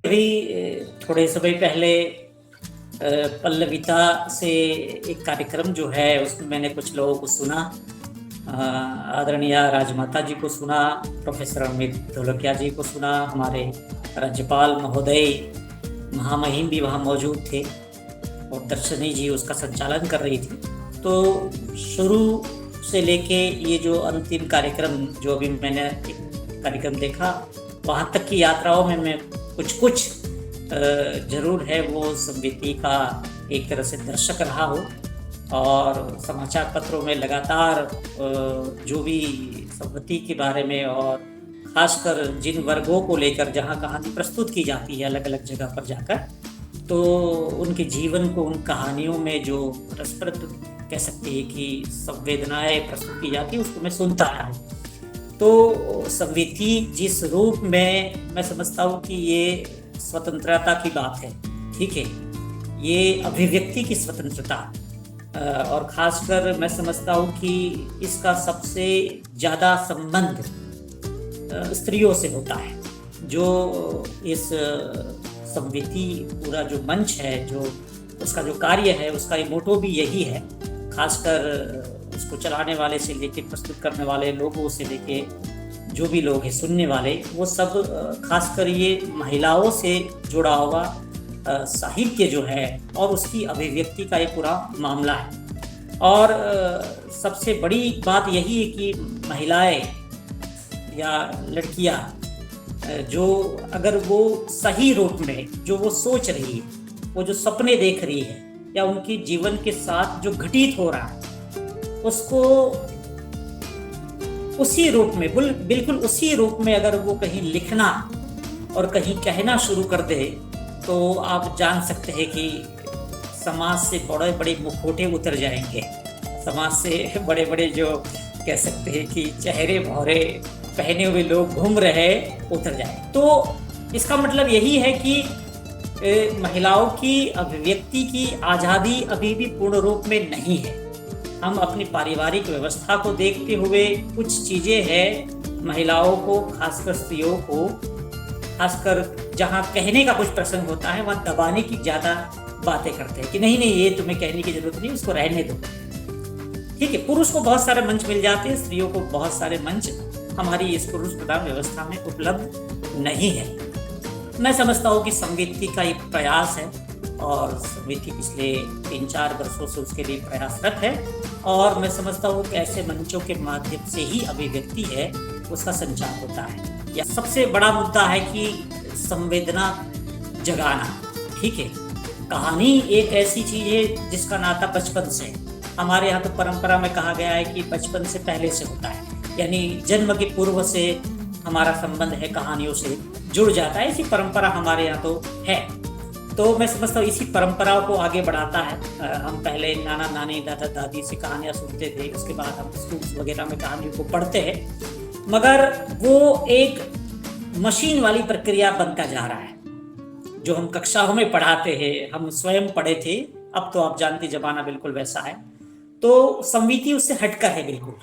अभी थोड़े समय पहले पल्लविता से एक कार्यक्रम जो है उसमें मैंने कुछ लोगों को सुना। आदरणीय राजमाता जी को सुना, प्रोफेसर अमित ढोलकिया जी को सुना, हमारे राज्यपाल महोदय महामहिम भी वहाँ मौजूद थे और दर्शनी जी उसका संचालन कर रही थी। तो शुरू से लेके ये जो अंतिम कार्यक्रम जो अभी मैंने एक कार्यक्रम देखा, वहाँ तक की यात्राओं में मैं कुछ जरूर है वो संविति का एक तरह से दर्शक रहा हो और समाचार पत्रों में लगातार जो भी संविति के बारे में और खासकर जिन वर्गों को लेकर जहाँ कहानी प्रस्तुत की जाती है अलग अलग जगह पर जाकर, तो उनके जीवन को उन कहानियों में जो रसप्रद कह सकते हैं कि संवेदनाएं प्रस्तुत की जाती है उसको मैं सुनता आया हूँ। तो संविति जिस रूप में मैं समझता हूँ कि ये स्वतंत्रता की बात है, ठीक है, ये अभिव्यक्ति की स्वतंत्रता, और खासकर मैं समझता हूँ कि इसका सबसे ज़्यादा संबंध स्त्रियों से होता है। जो इस संविति पूरा जो मंच है, जो उसका जो कार्य है, उसका ये मोटो भी यही है। खासकर उसको चलाने वाले से लेके प्रस्तुत करने वाले लोगों से लेके जो भी लोग हैं सुनने वाले, वो सब खासकर ये महिलाओं से जुड़ा हुआ साहित्य जो है और उसकी अभिव्यक्ति का ये पूरा मामला है। और सबसे बड़ी बात यही है कि महिलाएं या लड़कियां जो अगर वो सही रूप में जो वो सोच रही है, वो जो सपने देख रही है या उनके जीवन के साथ जो घटित हो रहा है, उसको उसी रूप में बिल्कुल उसी रूप में अगर वो कहीं लिखना और कहीं कहना शुरू कर दे, तो आप जान सकते हैं कि समाज से बड़े बड़े मुखौटे उतर जाएंगे, समाज से बड़े बड़े जो कह सकते हैं कि चेहरे भौरे पहने हुए लोग घूम रहे उतर जाए। तो इसका मतलब यही है कि महिलाओं की अभिव्यक्ति की आज़ादी अभी भी पूर्ण रूप में नहीं है। हम अपनी पारिवारिक व्यवस्था को देखते हुए कुछ चीज़ें हैं महिलाओं को, खासकर स्त्रियों को, खासकर जहाँ कहने का कुछ प्रसंग होता है वहाँ दबाने की ज़्यादा बातें करते हैं कि नहीं नहीं ये तुम्हें कहने की जरूरत नहीं, उसको रहने दो। ठीक है, पुरुष को बहुत सारे मंच मिल जाते हैं, स्त्रियों को बहुत सारे मंच हमारी इस पुरुष प्रधान व्यवस्था में उपलब्ध नहीं है। मैं समझता हूँ कि संविति का एक प्रयास है और संविति पिछले 3-4 वर्षों से उसके लिए प्रयासरत है और मैं समझता हूँ कि ऐसे मंचों के माध्यम से ही अभिव्यक्ति है उसका संचार होता है। या सबसे बड़ा मुद्दा है कि संवेदना जगाना। ठीक है, कहानी एक ऐसी चीज है जिसका नाता बचपन से, हमारे यहाँ तो परंपरा में कहा गया है कि बचपन से पहले से होता है, यानी जन्म के पूर्व से हमारा संबंध है कहानियों से जुड़ जाता है। इसी परंपरा हमारे यहाँ तो है। तो मैं समझता हूँ इसी परंपराओं को आगे बढ़ाता है। हम पहले नाना नानी दादा दादी से कहानियाँ सुनते थे, उसके बाद हम स्कूल वगैरह में कहानियों को पढ़ते हैं, मगर वो एक मशीन वाली प्रक्रिया बनता जा रहा है। जो हम कक्षाओं में पढ़ाते हैं, हम स्वयं पढ़े थे, अब तो आप जानते जमाना बिल्कुल वैसा है। तो संविति उससे हटकर है बिल्कुल।